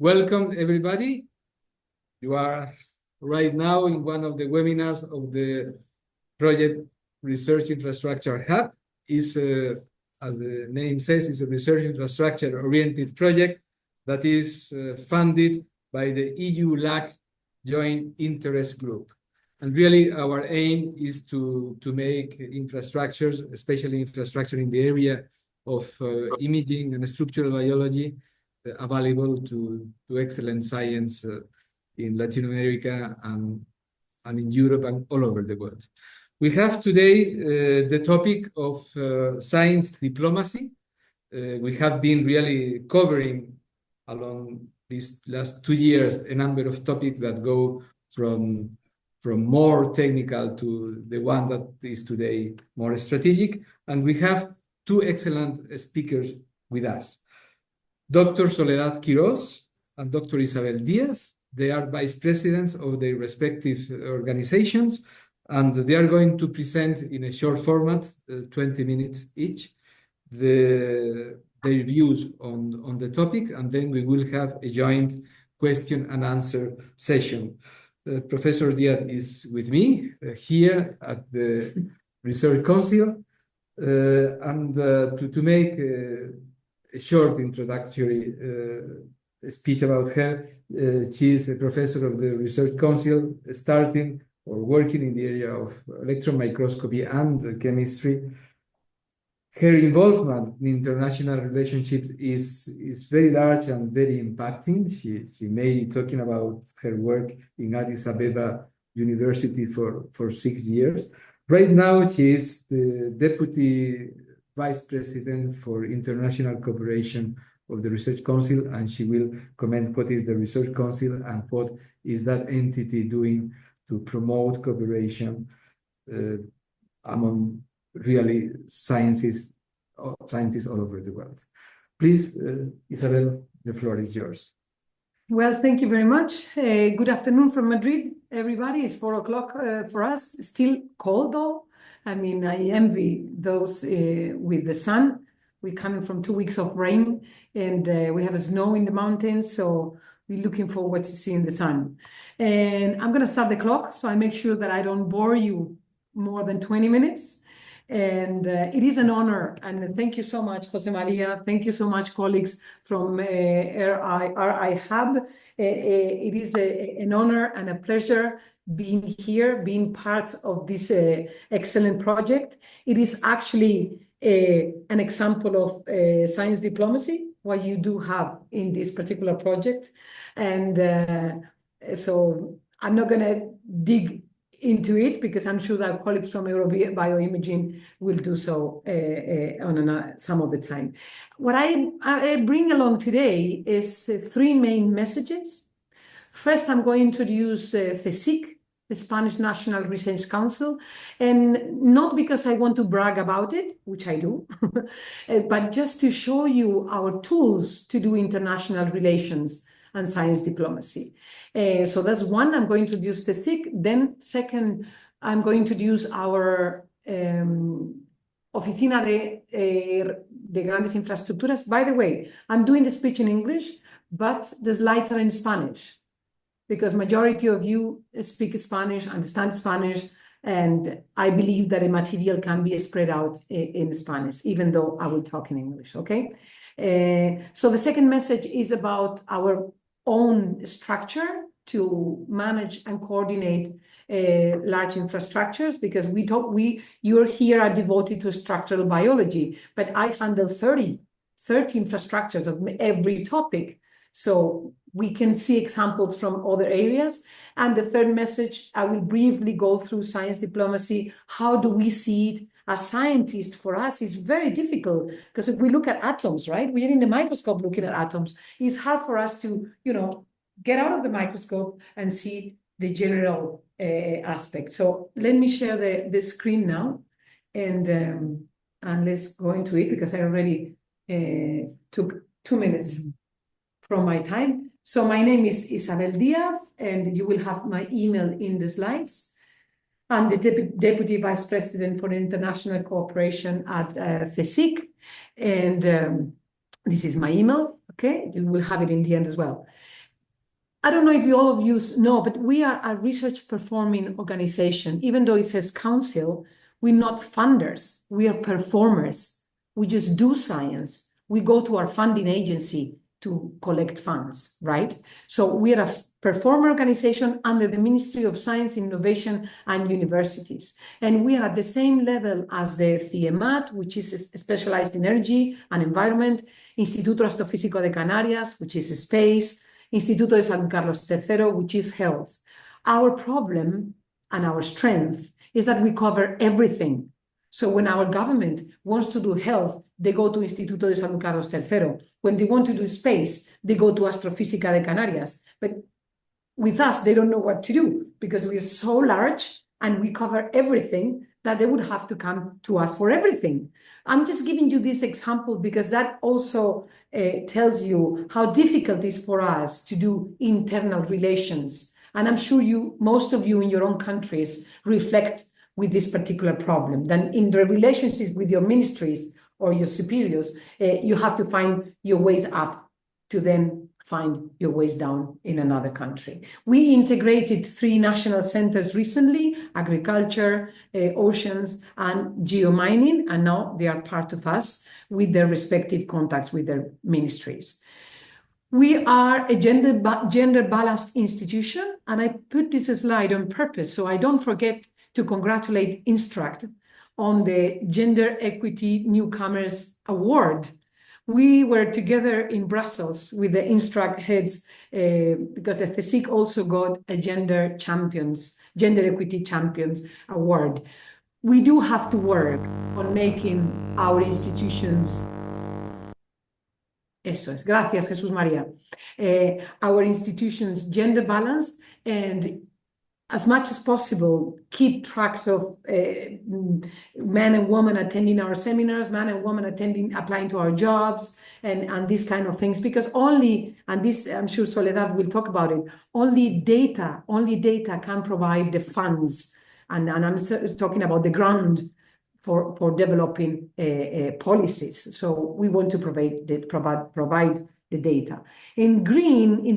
Welcome, everybody. You are right now in one of the webinars of the project Research Infrastructure Hub. Is as the name says, is a research infrastructure-oriented project that is funded by the EU-LAC Joint Interest Group. And really, our aim is to make infrastructures, especially infrastructure in the area of imaging and structural biology, available to excellent science in Latin America and in Europe and all over the world. We have today the topic of science diplomacy. We have been really covering along these last 2 years a number of topics that go from more technical to the one that is today more strategic. And we have two excellent speakers with us. Dr. Soledad Quiroz and Dr. Isabel Díaz. They are vice presidents of their respective organizations, and they are going to present in a short format, 20 minutes each, their views on the topic, and then we will have a joint question and answer session. Professor Díaz is with me here at the Research Council, and to make a short introductory speech about her. She is a professor of the Research Council, starting or working in the area of electron microscopy and chemistry. Her involvement in international relationships is very large and very impacting. She may be talking about her work in Addis Ababa University for 6 years. Right now, she is the Deputy Vice President for International Cooperation of the Research Council, and she will comment what is the Research Council and what is that entity doing to promote cooperation among really scientists all over the world. Please, Isabel, the floor is yours. Well, thank you very much. Good afternoon from Madrid, everybody. It's 4 o'clock for us. It's still cold though. I mean, I envy those with the sun. We're coming from 2 weeks of rain, and we have snow in the mountains, so we're looking forward to seeing the sun. And I'm going to start the clock, so I make sure that I don't bore you more than 20 minutes. And it is an honor, and thank you so much, Jose Maria. Thank you so much, colleagues from RI Hub. It is an honor and a pleasure being here, being part of this excellent project. It is actually an example of science diplomacy, what you do have in this particular project. And so I'm not going to dig into it because I'm sure that colleagues from Euro-BioImaging will do so on some of the time. What I bring along today is 3 main messages. First, I'm going to introduce CSIC, the Spanish National Research Council, and not because I want to brag about it, which I do, but just to show you our tools to do international relations and science diplomacy. So that's one. I'm going to introduce the CSIC. Then second, I'm going to introduce our Oficina de Grandes Infraestructuras. By the way, I'm doing the speech in English, but the slides are in Spanish, because majority of you speak Spanish, understand Spanish, and I believe that a material can be spread out in Spanish, even though I will talk in English, okay? So the second message is about our own structure to manage and coordinate large infrastructures, because you're here are devoted to structural biology, but I handle 30 infrastructures of every topic. So we can see examples from other areas. And the third message, I will briefly go through science diplomacy. How do we see it? As scientists, for us, it's very difficult, because if we look at atoms, right? We're in the microscope looking at atoms. It's hard for us to, get out of the microscope and see the general aspect. So let me share the screen now, and let's go into it, because I already took 2 minutes from my time. So my name is Isabel Díaz, and you will have my email in the slides. I'm the Deputy Vice President for International Cooperation at CSIC, and this is my email, Okay, you will have it in the end as well. I don't know if all of you know, but we are a research performing organization. Even though it says council, we're not funders, we are performers. We just do science. We go to our funding agency to collect funds, right? So we are a performer organization under the Ministry of Science, Innovation and Universities. And we are at the same level as the CIEMAT, which is specialized in energy and environment, Instituto Astrofísico de Canarias, which is space, Instituto de San Carlos III, which is health. Our problem and our strength is that we cover everything. So when our government wants to do health, they go to Instituto de San Carlos III. When they want to do space, they go to Astrofísica de Canarias. But with us, they don't know what to do because we are so large and we cover everything that they would have to come to us for everything. I'm just giving you this example because that also tells you how difficult it is for us to do internal relations. And I'm sure most of you in your own countries reflect with this particular problem. Then in the relationships with your ministries or your superiors, you have to find your ways up to then find your ways down in another country. We integrated 3 national centers recently, agriculture, oceans, and geomining, and now they are part of us with their respective contacts with their ministries. We are a gender balanced institution, and I put this slide on purpose so I don't forget to congratulate Instruct on the Gender Equity Newcomers Award. We were together in Brussels with the Instruct heads because the CSIC also got a Gender Equity Champions Award. We do have to work on making our institutions. Eso es. Gracias, Jesús María. Our institutions gender balanced and as much as possible, keep tracks of men and women attending our seminars, men and women applying to our jobs, and these kind of things. Because and this I'm sure Soledad will talk about it, only data can provide the funds. And I'm talking about the ground for developing policies. So we want to provide the data. In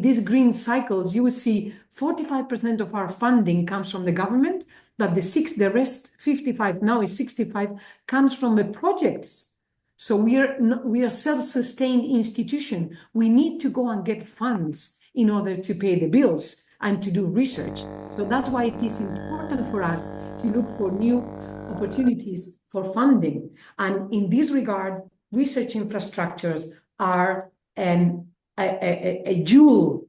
these green cycles, you will see 45% of our funding comes from the government, but the rest, 55 now is 65, comes from the projects. So we are a self-sustained institution. We need to go and get funds in order to pay the bills and to do research. So that's why it is important for us to look for new opportunities for funding. And in this regard, research infrastructures are a jewel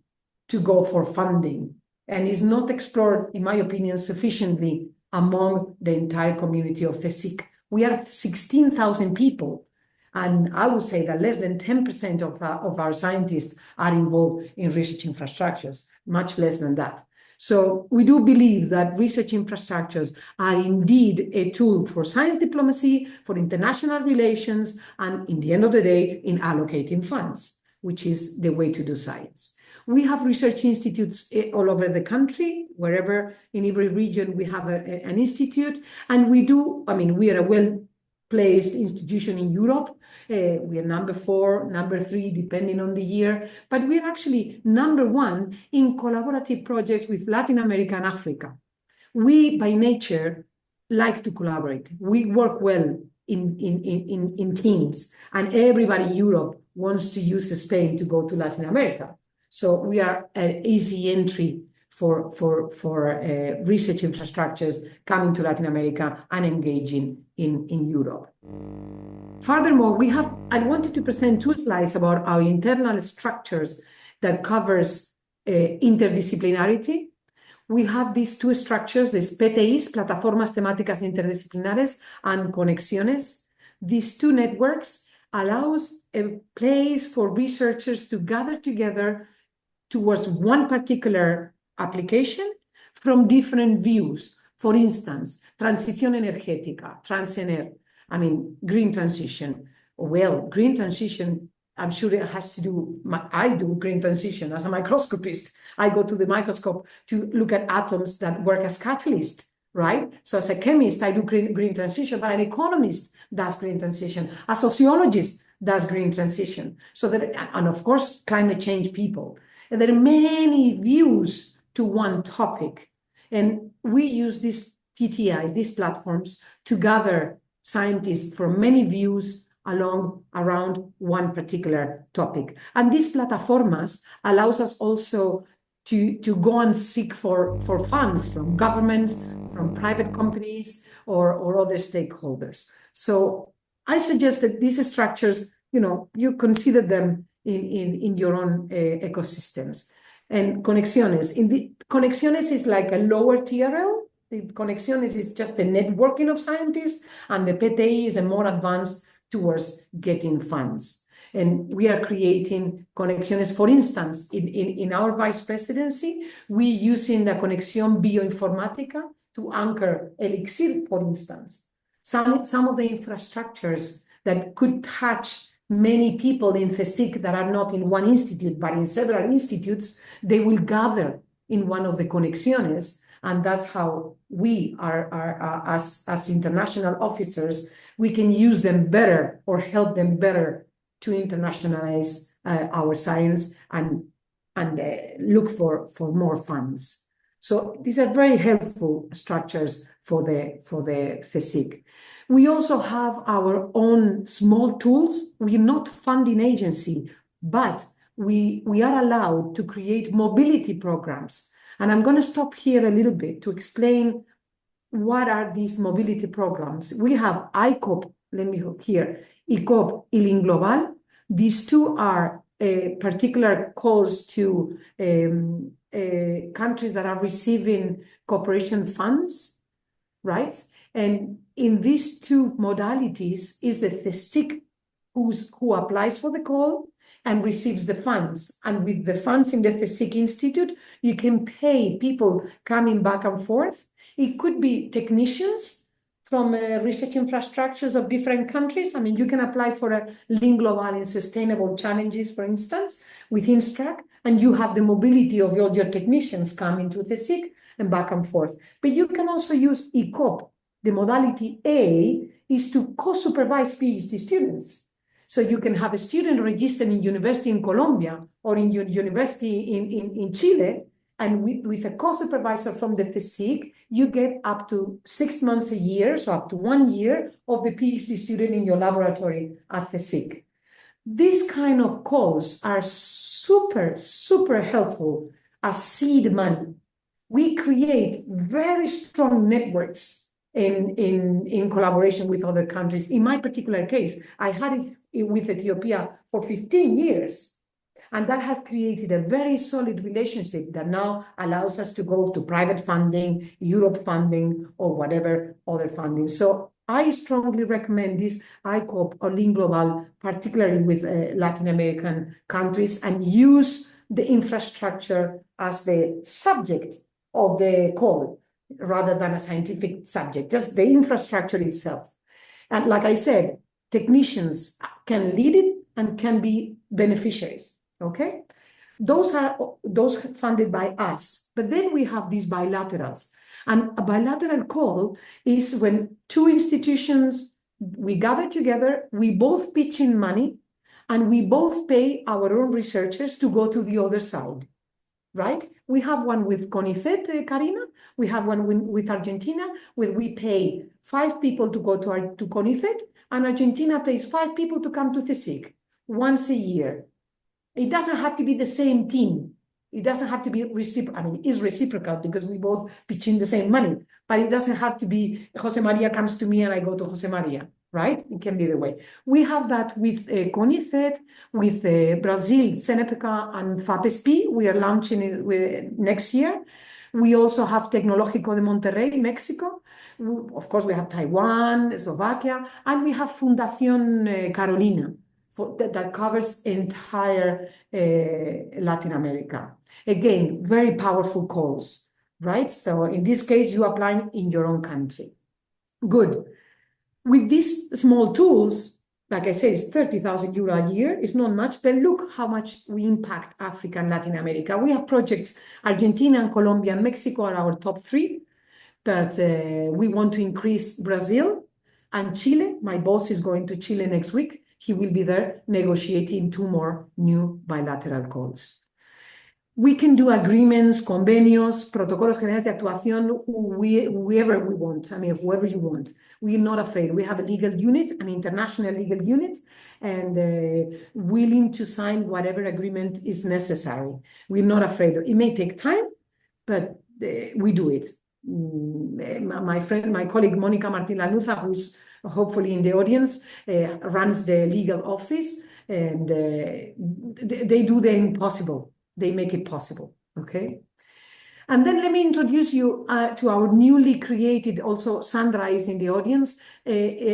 to go for funding, and is not explored, in my opinion, sufficiently among the entire community of CSIC. We are 16,000 people, and I would say that less than 10% of our scientists are involved in research infrastructures, much less than that. So we do believe that research infrastructures are indeed a tool for science diplomacy, for international relations, and in the end of the day, in allocating funds, which is the way to do science. We have research institutes all over the country, wherever in every region we have an institute, and we are a well-placed institution in Europe. We are number 4, number 3, depending on the year, but we're actually number 1 in collaborative projects with Latin America and Africa. We, by nature, like to collaborate. We work well in teams, and everybody in Europe wants to use Spain to go to Latin America. So we are an easy entry for research infrastructures coming to Latin America and engaging in Europe. Furthermore, I wanted to present 2 slides about our internal structures that covers interdisciplinarity. We have these 2 structures, these PTIs, Plataformas Temáticas Interdisciplinares, and Conexiones. These 2 networks allows a place for researchers to gather together towards one particular application from different views. For instance, transición energética, green transition. Well, green transition, I'm sure it has to do, I do green transition as a microscopist. I go to the microscope to look at atoms that work as catalysts, right? So as a chemist, I do green transition, but an economist does green transition. A sociologist does green transition. So that, and of course, climate change people. And there are many views to one topic. And we use these PTIs, these platforms, to gather scientists from many views around one particular topic. And these plataformas allows us also to go and seek for funds from governments, from private companies, or other stakeholders. So I suggest that these structures, you consider them in your own ecosystems. And Conexiones. Conexiones is like a lower TRL. Conexiones is just a networking of scientists, and the PTI is a more advanced towards getting funds. And we are creating Conexiones. For instance, in our vice presidency, we're using the Conexión Bioinformática to anchor Elixir, for instance. Some of the infrastructures that could touch many people in CSIC that are not in one institute, but in several institutes, they will gather in one of the Conexiones. And that's how we are as international officers, we can use them better or help them better to internationalize our science and look for more funds. So these are very helpful structures for the CSIC. We also have our own small tools. We're not funding agency, but we are allowed to create mobility programs. And I'm going to stop here a little bit to explain what are these mobility programs. We have ICOP, let me hook here, ICOP y Linglobal. These two are particular calls to countries that are receiving cooperation funds, right? And in these two modalities is the CSIC who applies for the call and receives the funds. And with the funds in the CSIC Institute, you can pay people coming back and forth. It could be technicians from research infrastructures of different countries. I mean, you can apply for a Link Global in Sustainable Challenges, for instance, with INSTRAC, and you have the mobility of all your technicians coming to the CSIC and back and forth. But you can also use ICOP. The modality A is to co-supervise PhD students. So you can have a student registered in university in Colombia or in university in Chile, and with a co-supervisor from the CSIC, you get up to 6 months a year, so up to 1 year of the PhD student in your laboratory at CSIC. These kind of calls are super, super helpful as seed money. We create very strong networks in collaboration with other countries. In my particular case, I had it with Ethiopia for 15 years. And that has created a very solid relationship that now allows us to go to private funding, Europe funding, or whatever other funding. So I strongly recommend this ICOP or Link Global, particularly with Latin American countries, and use the infrastructure as the subject of the call, rather than a scientific subject, just the infrastructure itself. And like I said, technicians can lead it and can be beneficiaries, okay? Those are those funded by us. But then we have these bilaterals. And a bilateral call is when two institutions, we gather together, we both pitch in money, and we both pay our own researchers to go to the other side. Right? We have one with CONICET, Karina. We have one with Argentina, where we pay 5 people to go to CONICET, and Argentina pays 5 people to come to CSIC once a year. It doesn't have to be the same team. It doesn't have to be reciprocal. I mean, it is reciprocal because we both pitch in the same money, but it doesn't have to be Jose Maria comes to me and I go to Jose Maria. Right? It can be the way. We have that with CONICET, with Brazil, CNPq, and FAPESP. We are launching it next year. We also have Tecnológico de Monterrey, Mexico. Of course, we have Taiwan, Slovakia, and we have Fundación Carolina that covers entire Latin America. Again, very powerful calls, right? So in this case, you apply in your own country. Good. With these small tools, like I said, it's 30,000 euro a year. It's not much, but look how much we impact Africa and Latin America. We have projects, Argentina and Colombia and Mexico are our top 3, but we want to increase Brazil and Chile. My boss is going to Chile next week. he will be there negotiating 2 more new bilateral calls. We can do agreements, convenios, protocolos generales de actuación, whoever we want. I mean, whoever you want. We're not afraid. We have a legal unit, an international legal unit, and willing to sign whatever agreement is necessary. We're not afraid. It may take time, but we do it. My friend, my colleague, Monica Martin Lanuza, who's hopefully in the audience, runs the legal office, and they do the impossible. They make it possible, okay? And then let me introduce you to our newly created, also Sandra is in the audience,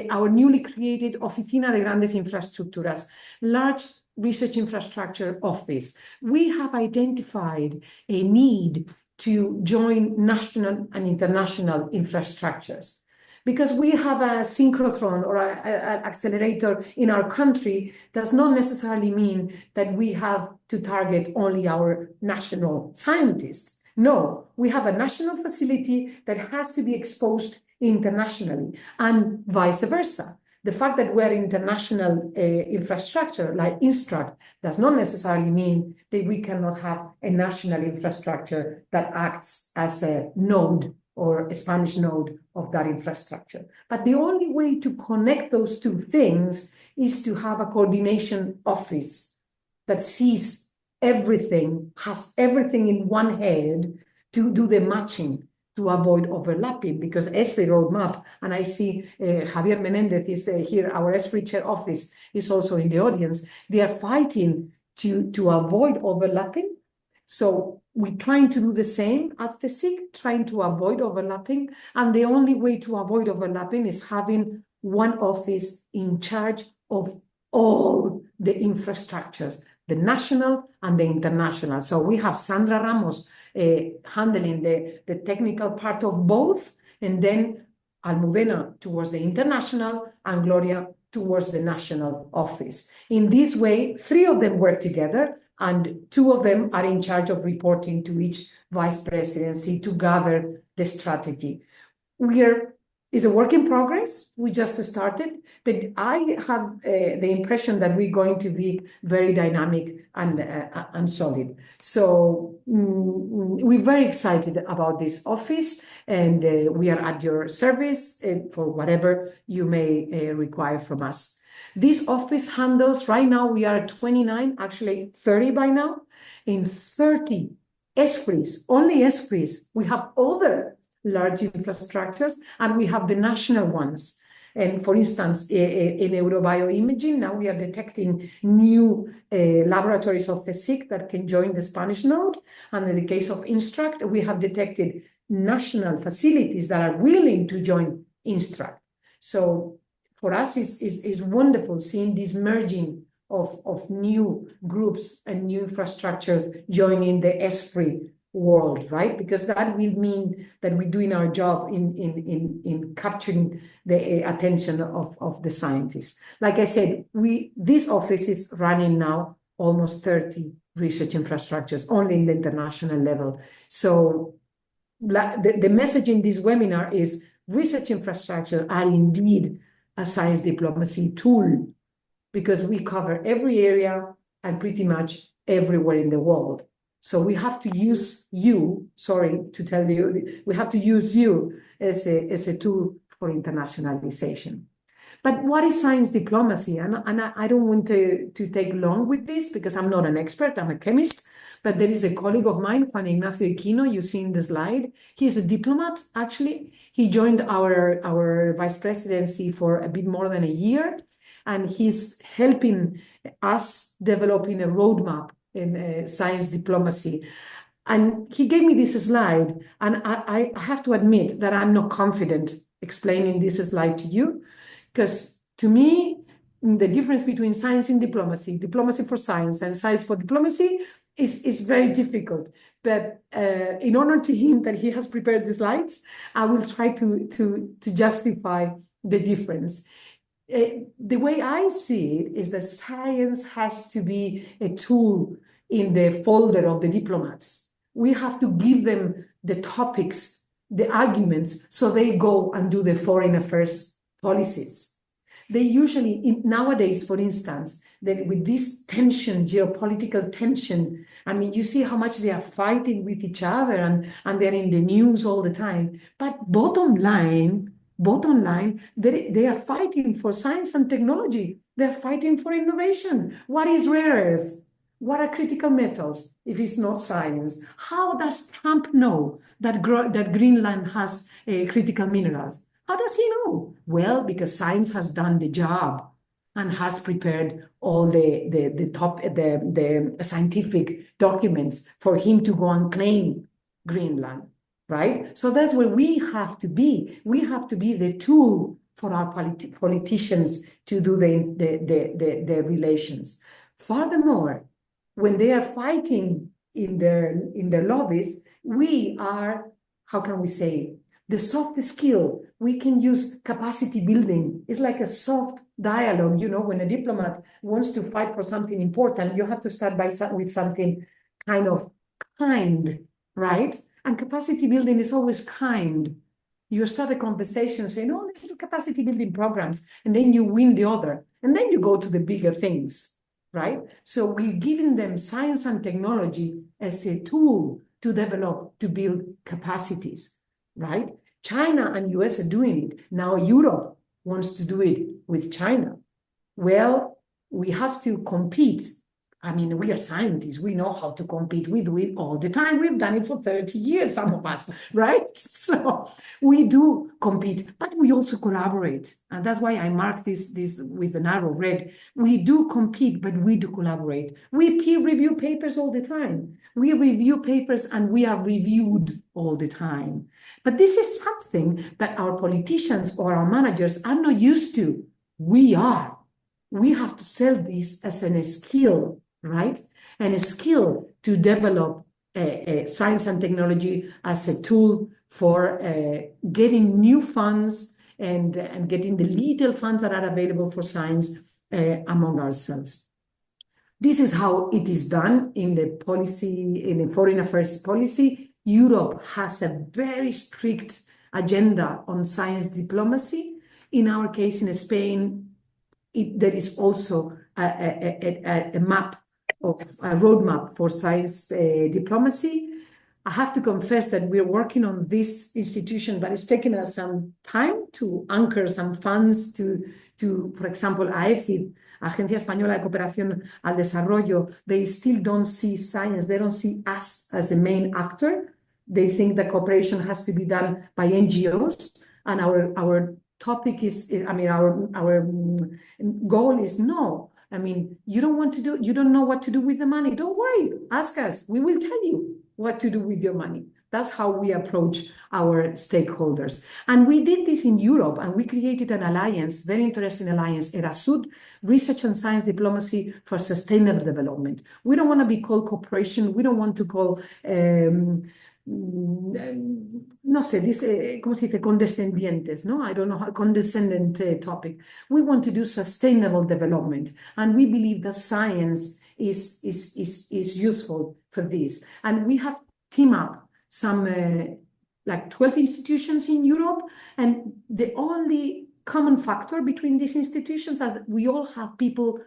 our newly created Oficina de Grandes Infraestructuras, large research infrastructure office. We have identified a need to join national and international infrastructures. Because we have a synchrotron or an accelerator in our country does not necessarily mean that we have to target only our national scientists. No, we have a national facility that has to be exposed internationally and vice versa. The fact that we're international infrastructure like INSTRUCT does not necessarily mean that we cannot have a national infrastructure that acts as a node or a Spanish node of that infrastructure. But the only way to connect those two things is to have a coordination office that sees everything, has everything in one head to do the matching to avoid overlapping, because ESFRI roadmap, and I see Javier Menendez is here, our ESFRI chair office is also in the audience, they are fighting to avoid overlapping. So we're trying to do the same at the CSIC, trying to avoid overlapping. And the only way to avoid overlapping is having one office in charge of all the infrastructures, the national and the international. So we have Sandra Ramos handling the technical part of both, and then Almudena towards the international and Gloria towards the national office. In this way, 3 of them work together, and 2 of them are in charge of reporting to each vice presidency to gather the strategy. It's a work in progress. We just started, but I have the impression that we're going to be very dynamic and solid. So we're very excited about this office, and we are at your service for whatever you may require from us. This office handles, right now we are at 29, actually 30 by now, in 30 ESFRIs, only ESFRIs. We have other large infrastructures, and we have the national ones. And for instance, in Euro-BioImaging, now we are detecting new laboratories of the CSIC that can join the Spanish node. And in the case of INSTRUCT, we have detected national facilities that are willing to join INSTRUCT. So for us, it's wonderful seeing this merging of new groups and new infrastructures joining the ESFRI world, right? Because that will mean that we're doing our job in capturing the attention of the scientists. Like I said, this office is running now almost 30 research infrastructures, only in the international level. So the message in this webinar is research infrastructure are indeed a science diplomacy tool, because we cover every area and pretty much everywhere in the world. So we have to use you, sorry to tell you, we have to use you as a tool for internationalization. But what is science diplomacy? And I don't want to take long with this because I'm not an expert, I'm a chemist, but there is a colleague of mine, Juan Ignacio Iquino, you see in the slide. He's a diplomat, actually. He joined our vice presidency for a bit more than a year, and he's helping us developing a roadmap in science diplomacy. And he gave me this slide, and I have to admit that I'm not confident explaining this slide to you, because to me, the difference between science and diplomacy, diplomacy for science and science for diplomacy is very difficult. But in honor to him that he has prepared the slides, I will try to justify the difference. The way I see it is that science has to be a tool in the folder of the diplomats. We have to give them the topics, the arguments, so they go and do the foreign affairs policies. They usually, nowadays, for instance, that with this tension, geopolitical tension, I mean, you see how much they are fighting with each other and they're in the news all the time. But bottom line, they are fighting for science and technology. They're fighting for innovation. What is rare earth? What are critical metals if it's not science? How does Trump know that Greenland has critical minerals? How does he know? Well, because science has done the job and has prepared all the scientific documents for him to go and claim Greenland, right? So that's where we have to be. We have to be the tool for our politicians to do the relations. Furthermore, when they are fighting in their lobbies, we are, how can we say, the soft skill. We can use capacity building. It's like a soft dialogue. When a diplomat wants to fight for something important, you have to start with something kind, right? And capacity building is always kind. You start a conversation saying, oh, let's do capacity building programs, and then you win the other, and then you go to the bigger things, right? So we're giving them science and technology as a tool to develop, to build capacities, right? China and US are doing it. Now Europe wants to do it with China. Well, we have to compete. I mean, we are scientists. We know how to compete with all the time. We've done it for 30 years, some of us, right? So we do compete, but we also collaborate. And that's why I mark this with an arrow red. We do compete, but we do collaborate. We peer review papers all the time. We review papers and we are reviewed all the time. But this is something that our politicians or our managers are not used to. We are. We have to sell this as a skill, right? And a skill to develop science and technology as a tool for getting new funds and getting the little funds that are available for science among ourselves. This is how it is done in the policy, in the foreign affairs policy. Europe has a very strict agenda on science diplomacy. In our case, in Spain, there is also a map of a roadmap for science diplomacy. I have to confess that we're working on this institution, but it's taken us some time to anchor some funds to for example, AECID, Agencia Española de Cooperación al Desarrollo. They still don't see science. They don't see us as the main actor. They think that cooperation has to be done by NGOs, and our topic is, I mean, our goal is no. I mean, you don't know what to do with the money. Don't worry, ask us. We will tell you what to do with your money. That's how we approach our stakeholders. And we did this in Europe, and we created an alliance, very interesting alliance, Erasud, Research and Science Diplomacy for Sustainable Development. We don't want to be called cooperation. We don't want to call no sé, dice, ¿cómo se dice? Condescendientes, no? I don't know how, condescendent topic. We want to do sustainable development, and we believe that science is useful for this. And we have teamed up some like 12 institutions in Europe, and the only common factor between these institutions is that we all have people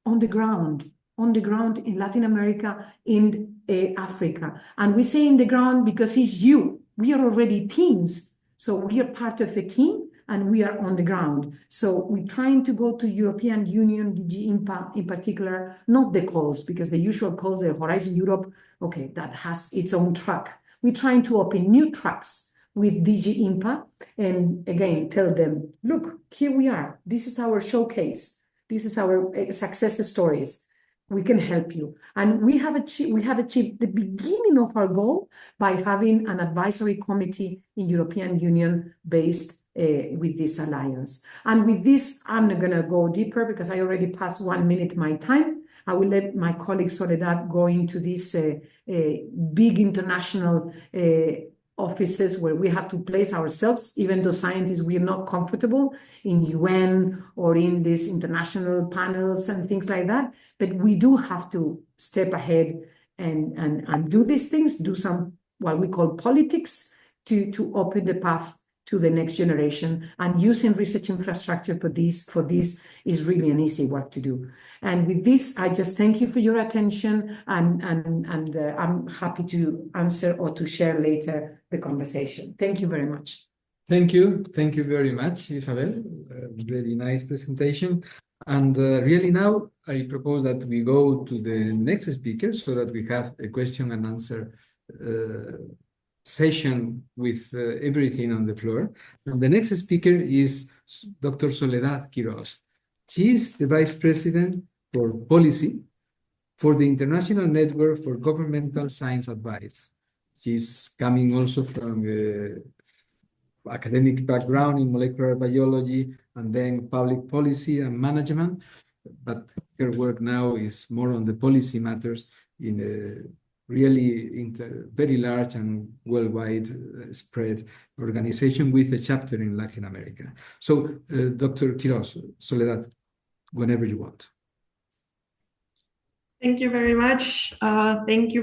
on the ground in Latin America, in Africa. And we say in the ground because it's you. We are already teams. So we are part of a team and we are on the ground. So we're trying to go to European Union, DG IMPA in particular, not the calls, because the usual calls, the Horizon Europe, okay, that has its own track. We're trying to open new tracks with DG IMPA and again, tell them, look, here we are. This is our showcase. This is our success stories. We can help you. And we have achieved the beginning of our goal by having an advisory committee in European Union based with this alliance. And with this, I'm not going to go deeper because I already passed 1 minute my time. I will let my colleague Soledad go into these big international offices where we have to place ourselves, even though scientists, we are not comfortable in UN or in these international panels and things like that. But we do have to step ahead and do these things, do some what we call politics to open the path to the next generation. And using research infrastructure for this is really an easy work to do. And with this, I just thank you for your attention, and I'm happy to answer or to share later the conversation. Thank you very much. Thank you very much, Isabel. Very nice presentation. And really now, I propose that we go to the next speaker so that we have a question and answer session with everything on the floor. And the next speaker is Dr. Soledad Quiroz. She is the Vice President for Policy for the International Network for Governmental Science Advice. She's coming also from academic background in molecular biology and then public policy and management, but her work now is more on the policy matters in a really very large and worldwide spread organization with a chapter in Latin America. So, Dr. Quiroz, Soledad, whenever you want. Thank you very much. Thank you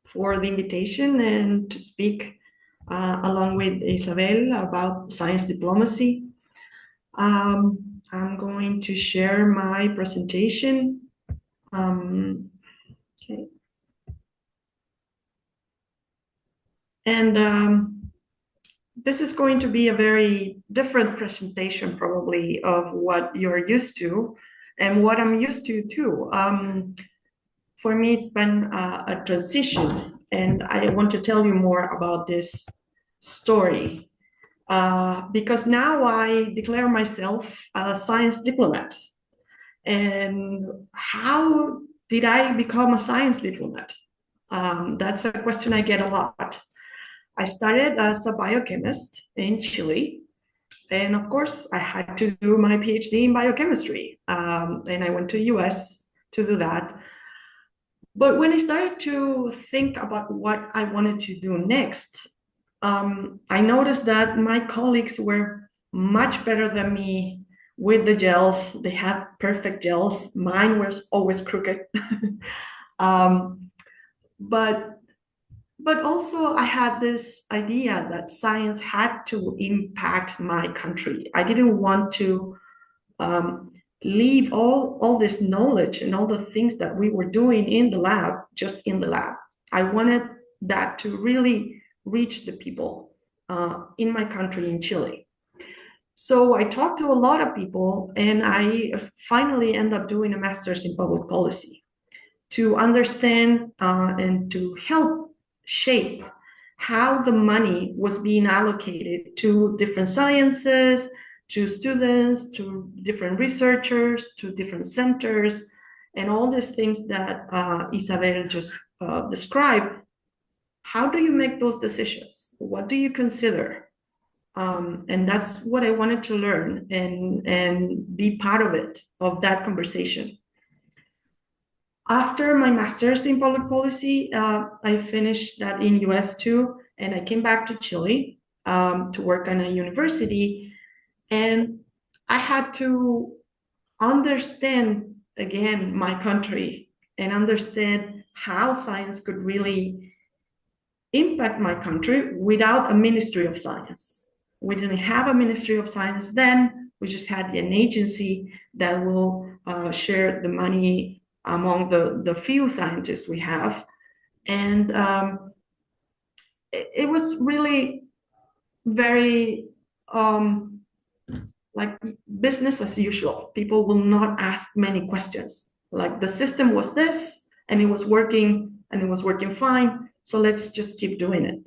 for the invitation and to speak along with Isabel about science diplomacy. I'm going to share my presentation. Okay. And this is going to be a very different presentation probably of what you're used to and what I'm used to too. For me, it's been a transition, and I want to tell you more about this story because now I declare myself a science diplomat. And how did I become a science diplomat? That's a question I get a lot. I started as a biochemist in Chile. And of course, I had to do my PhD in biochemistry. And I went to US to do that. But when I started to think about what I wanted to do next, I noticed that my colleagues were much better than me with the gels. They had perfect gels. Mine was always crooked. But also I had this idea that science had to impact my country. I didn't want to leave all this knowledge and all the things that we were doing in the lab, just in the lab. I wanted that to really reach the people in my country, in Chile. So I talked to a lot of people, and I finally ended up doing a master's in public policy to understand and to help shape how the money was being allocated to different sciences, to students, to different researchers, to different centers, and all these things that Isabel just described. How do you make those decisions? What do you consider? And that's what I wanted to learn and be part of it, of that conversation. After my master's in public policy, I finished that in US too, and I came back to Chile to work on a university. And I had to understand, again, my country and understand how science could really impact my country without a Ministry of Science. We didn't have a Ministry of Science then. We just had an agency that will share the money among the few scientists we have. And it was really very like business as usual. People will not ask many questions. Like the system was this, and it was working fine. So let's just keep doing it.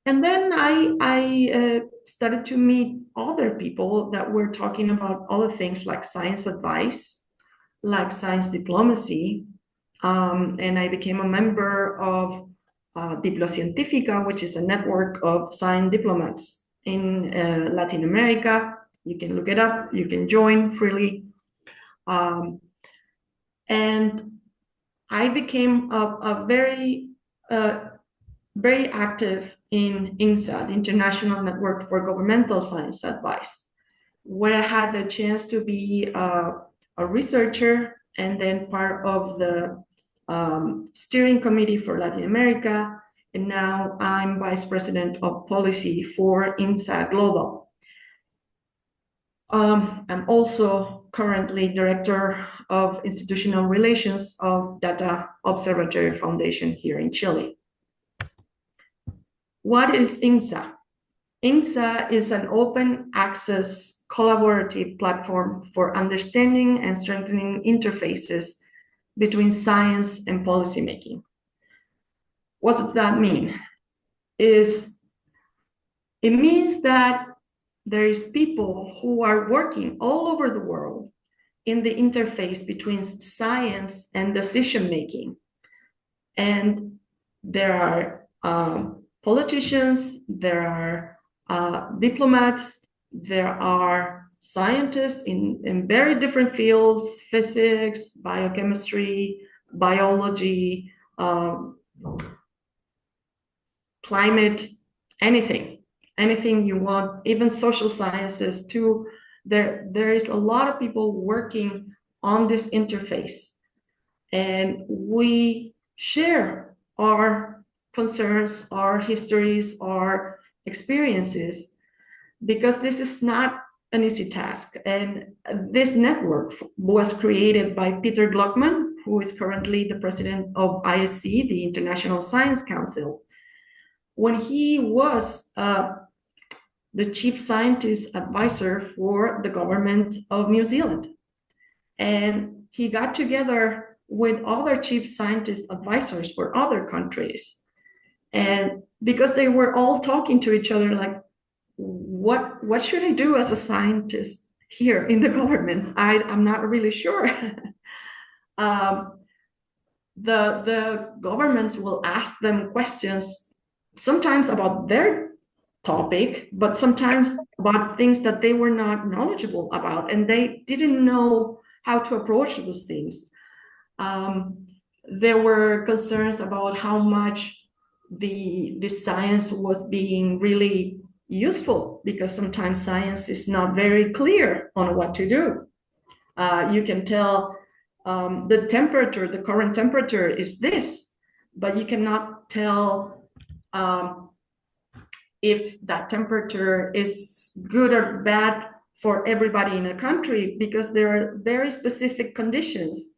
And then I started to meet other people that were talking about other things like science advice, like science diplomacy. And I became a member of Diplocientífica, which is a network of science diplomats in Latin America. You can look it up, you can join freely. And I became a very active in INGSA, the International Network for Governmental Science Advice, where I had the chance to be a researcher and then part of the steering committee for Latin America and now I'm Vice President of Policy for INGSA Global. I'm also currently Director of Institutional Relations of Data Observatory Foundation here in Chile. What is INGSA? INGSA is an open access collaborative platform for understanding and strengthening interfaces between science and policymaking. What does that mean? It means that there is people who are working all over the world in the interface between science and decision making. And there are politicians, there are diplomats, there are scientists in very different fields, physics, biochemistry, biology, climate, anything you want, even social sciences too. There is a lot of people working on this interface, and we share our concerns, our histories, our experiences, because this is not an easy task. And this network was created by Peter Gluckman, who is currently the president of ISC, the International Science Council. When he was the chief scientist advisor for the government of New Zealand. And he got together with other chief scientist advisors for other countries. And because they were all talking to each other, like, what should I do as a scientist here in the government? I'm not really sure. The governments will ask them questions, sometimes about their topic, but sometimes about things that they were not knowledgeable about, and they didn't know how to approach those things. There were concerns about how much the science was being really useful, because sometimes science is not very clear on what to do. You can tell the temperature, the current temperature is this, but you cannot tell if that temperature is good or bad for everybody in a country, because there are very specific conditions.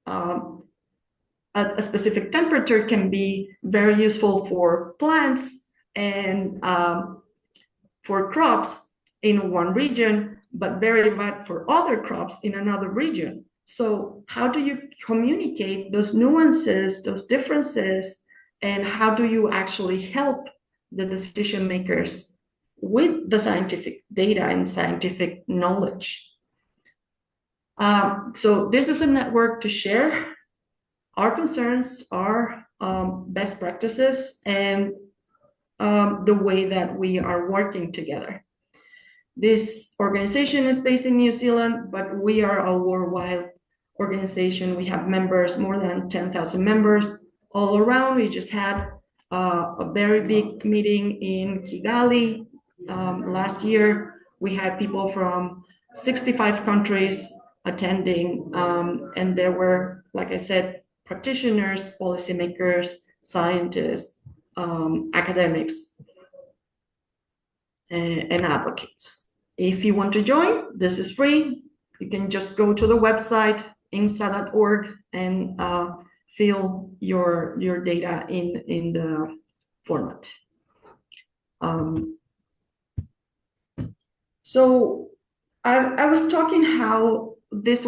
A specific temperature can be very useful for plants and for crops in one region, but very bad for other crops in another region. So how do you communicate those nuances, those differences, and how do you actually help the decision makers with the scientific data and scientific knowledge? So this is a network to share our concerns, our best practices, and the way that we are working together. This organization is based in New Zealand, but we are a worldwide organization. We have members, more than 10,000 members all around. We just had a very big meeting in Kigali last year. We had people from 65 countries attending, and there were, like I said, practitioners, policymakers, scientists, academics, and advocates. If you want to join, this is free. You can just go to the website, ingsa.org, and fill your data in the format. So I was talking how this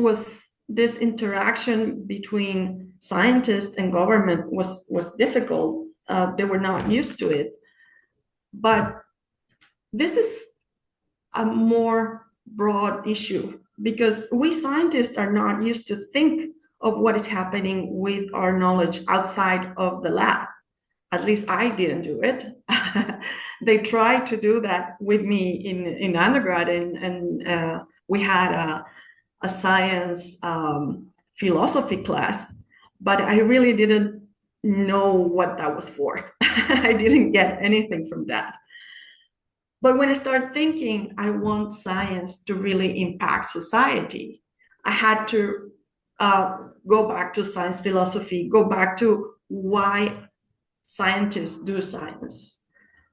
interaction between scientists and government was difficult. They were not used to it. But this is a more broad issue, because we scientists are not used to think of what is happening with our knowledge outside of the lab. At least I didn't do it. They tried to do that with me in undergrad, and we had a science philosophy class, but I really didn't know what that was for. I didn't get anything from that. But when I started thinking, I want science to really impact society, I had to go back to science philosophy, go back to why scientists do science,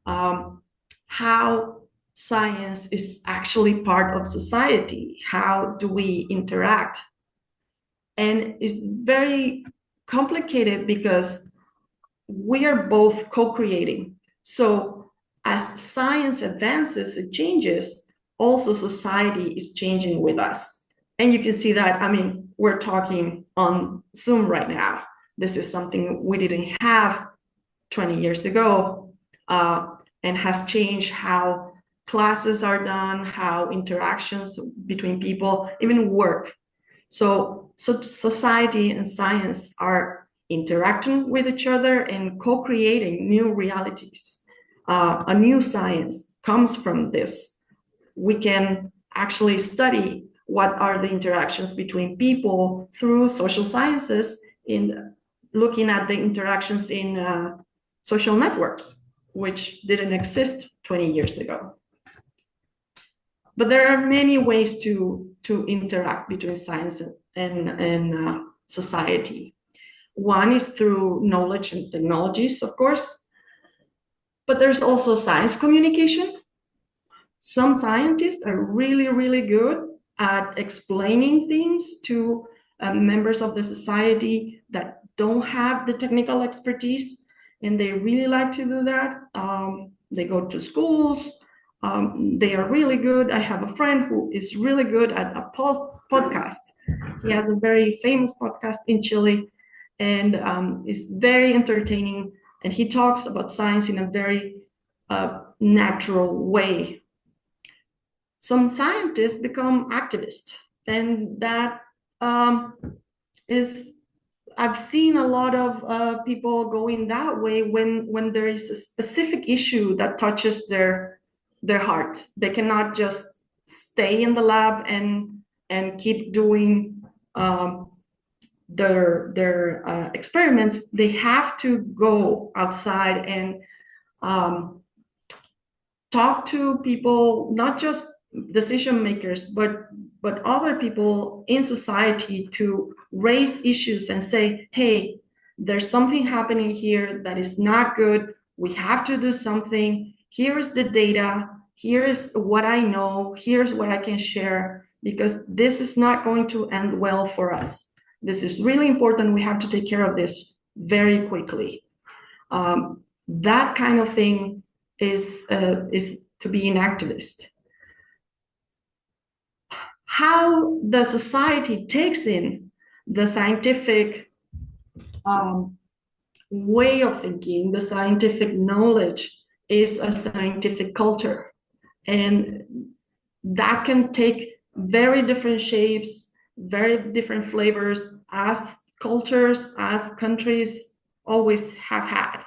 how science is actually part of society, how do we interact. And it's very complicated because we are both co-creating. So as science advances and changes, also society is changing with us. And you can see that, I mean, we're talking on Zoom right now. This is something we didn't have 20 years ago, and has changed how classes are done, how interactions between people, even work. So society and science are interacting with each other and co-creating new realities. A new science comes from this. We can actually study what are the interactions between people through social sciences in looking at the interactions in social networks, which didn't exist 20 years ago. But there are many ways to interact between science and society. One is through knowledge and technologies, of course, but there's also science communication. Some scientists are really, really good at explaining things to members of the society that don't have the technical expertise, and they really like to do that. They go to schools. They are really good. I have a friend who is really good at a podcast. He has a very famous podcast in Chile, and is very entertaining. And he talks about science in a very natural way. Some scientists become activists, and that is, I've seen a lot of people going that way when there is a specific issue that touches their heart. They cannot just stay in the lab and keep doing their experiments. They have to go outside and talk to people, not just decision makers, but other people in society, to raise issues and say, hey, there's something happening here that is not good. We have to do something. Here is the data. Here is what I know. Here's what I can share, because this is not going to end well for us. This is really important. We have to take care of this very quickly. That kind of thing is to be an activist. How the society takes in the scientific way of thinking, the scientific knowledge, is a scientific culture. And that can take very different shapes, very different flavors, as cultures, as countries always have had.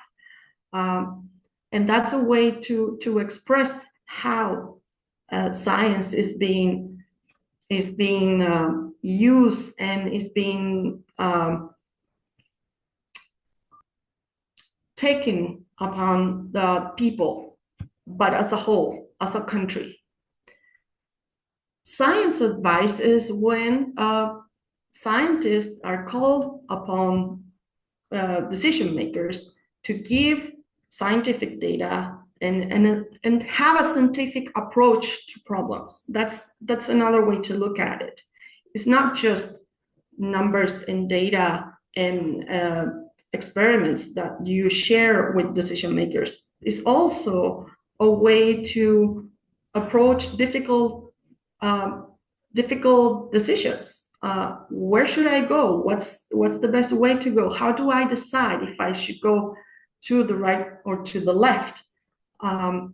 And that's a way to express how science is being used and is being taken upon the people, but as a whole, as a country. Science advice is when scientists are called upon decision makers to give scientific data and have a scientific approach to problems. That's another way to look at it. It's not just numbers and data and experiments that you share with decision makers. It's also a way to approach difficult decisions. Where should I go? What's the best way to go? How do I decide if I should go to the right or to the left? And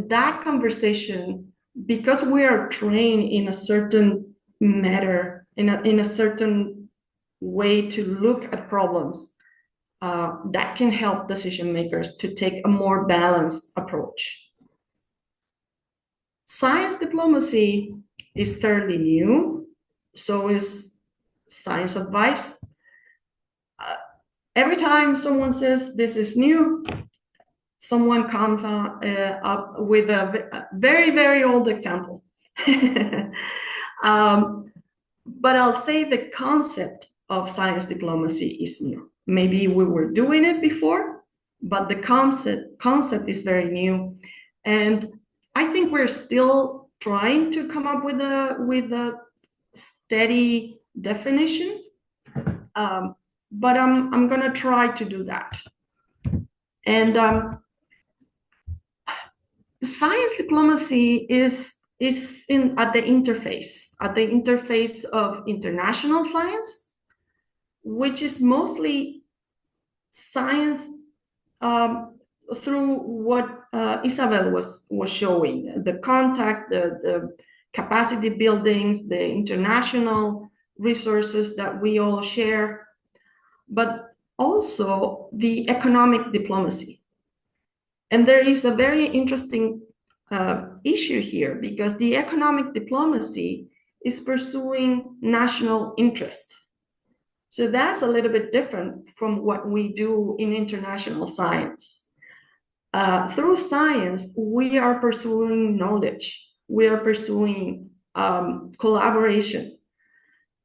that conversation, because we are trained in a certain matter, in a certain way to look at problems, that can help decision makers to take a more balanced approach. Science diplomacy is fairly new, so is science advice. Every time someone says this is new, someone comes up with a very, very old example. But I'll say the concept of science diplomacy is new. maybe we were doing it before, but the concept is very new. And I think we're still trying to come up with a steady definition, but I'm gonna try to do that. And science diplomacy is at the interface of international science, which is mostly science through what Isabel was showing, the contacts, the capacity buildings, the international resources that we all share, but also the economic diplomacy. And there is a very interesting issue here, because the economic diplomacy is pursuing national interest. So that's a little bit different from what we do in international science. Through science, we are pursuing knowledge. We are pursuing collaboration.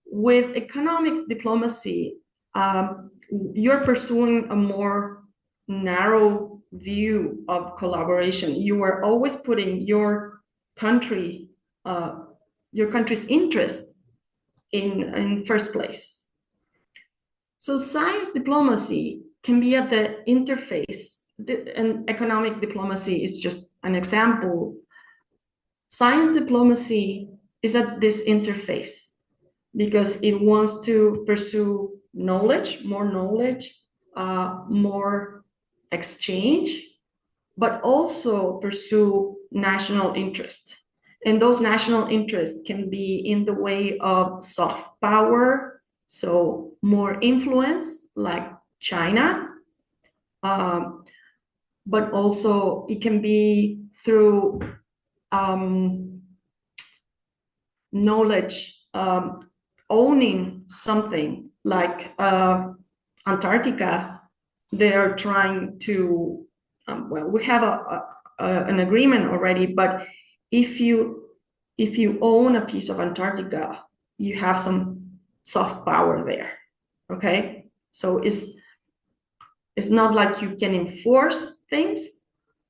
With economic diplomacy, you're pursuing a more narrow view of collaboration. You are always putting your country's interest in first place. So science diplomacy can be at the interface, and economic diplomacy is just an example. Science diplomacy is at this interface because it wants to pursue knowledge, more exchange, but also pursue national interest. And those national interests can be in the way of soft power, so more influence, like China, but also it can be through knowledge, owning something like Antarctica. They are trying to, well, we have an agreement already, but if you own a piece of Antarctica, you have some soft power there, okay? So it's not like you can enforce things,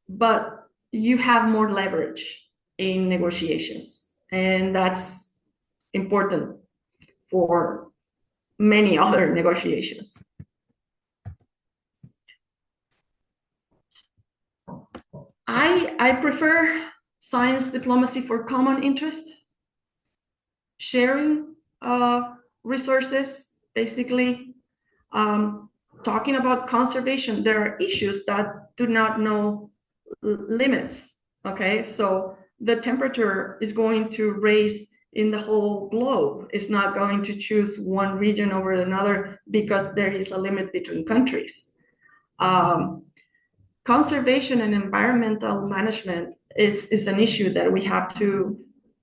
but you have more leverage in negotiations, and that's important for many other negotiations. I prefer science diplomacy for common interest, sharing resources, basically. Talking about conservation, there are issues that do not know limits, okay? So the temperature is going to raise in the whole globe. It's not going to choose one region over another because there is a limit between countries. Conservation and environmental management is an issue that we have to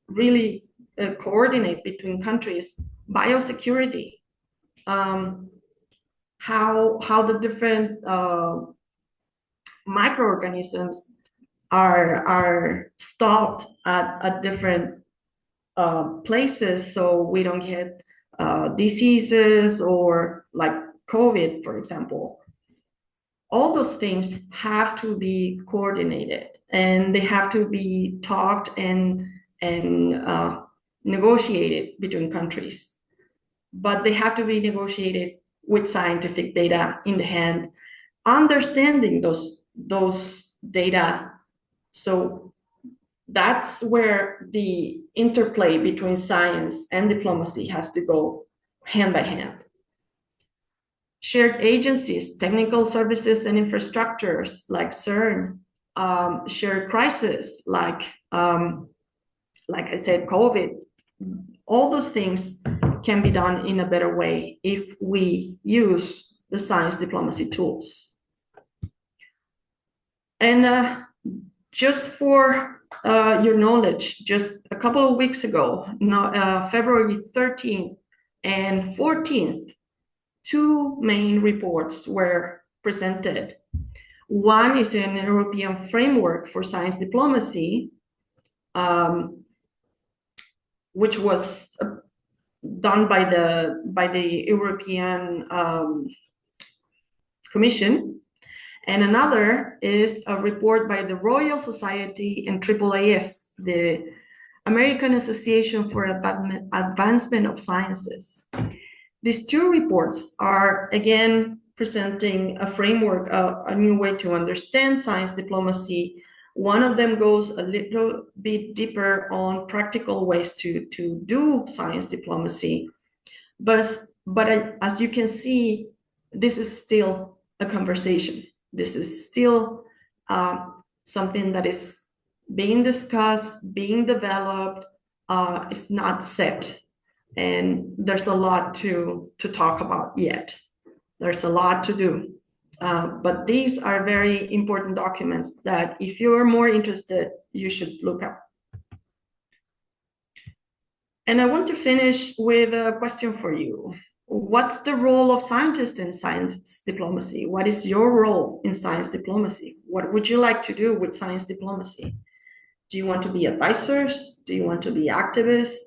really coordinate between countries. Biosecurity, how the different microorganisms are stopped at different places, so we don't get diseases or like COVID, for example. All those things have to be coordinated, and they have to be talked and negotiated between countries. But they have to be negotiated with scientific data in the hand, understanding those data. So that's where the interplay between science and diplomacy has to go hand by hand. Shared agencies, technical services and infrastructures like CERN, shared crisis like I said, COVID. All those things can be done in a better way if we use the science diplomacy tools. And just for your knowledge, just a couple of weeks ago, February 13th and 14th, two main reports were presented. One is an European framework for science diplomacy, which was done by the European Commission. And another is a report by the Royal Society and AAAS, the American Association for Advancement of Sciences. These two reports are, again, presenting a framework, a new way to understand science diplomacy. One of them goes a little bit deeper on practical ways to do science diplomacy. But as you can see, this is still a conversation. This is still something that is being discussed, being developed. It's not set. And there's a lot to talk about yet. There's a lot to do. But these are very important documents that if you're more interested, you should look up. And I want to finish with a question for you. What's the role of scientists in science diplomacy? What is your role in science diplomacy? What would you like to do with science diplomacy? Do you want to be advisors? Do you want to be activists?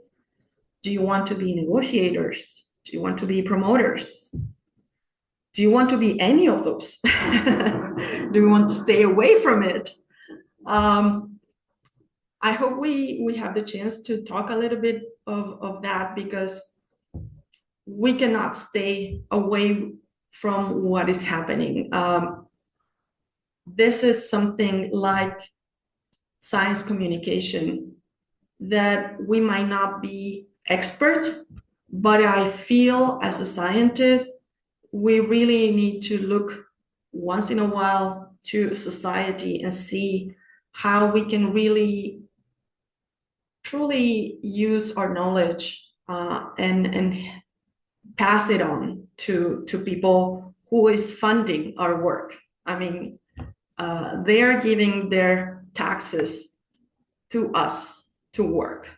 Do you want to be negotiators? Do you want to be promoters? Do you want to be any of those? Do you want to stay away from it? I hope we have the chance to talk a little bit of that, because we cannot stay away from what is happening. This is something like science communication that we might not be experts, but I feel as a scientist, we really need to look once in a while to society and see how we can really truly use our knowledge and pass it on to people who is funding our work. I mean, they are giving their taxes to us to work,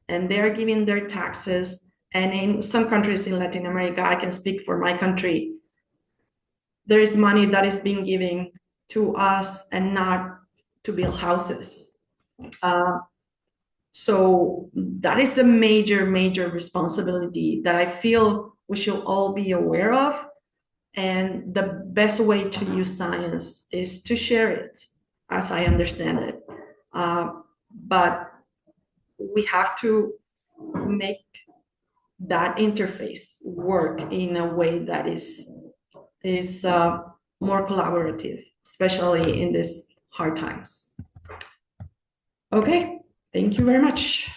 and they're giving their taxes. And in some countries in Latin America, I can speak for my country, there is money that is being given to us and not to build houses. So that is a major, major responsibility that I feel we should all be aware of. And the best way to use science is to share it, as I understand it. But we have to make that interface work in a way that is more collaborative, especially in these hard times. Okay, thank you very much.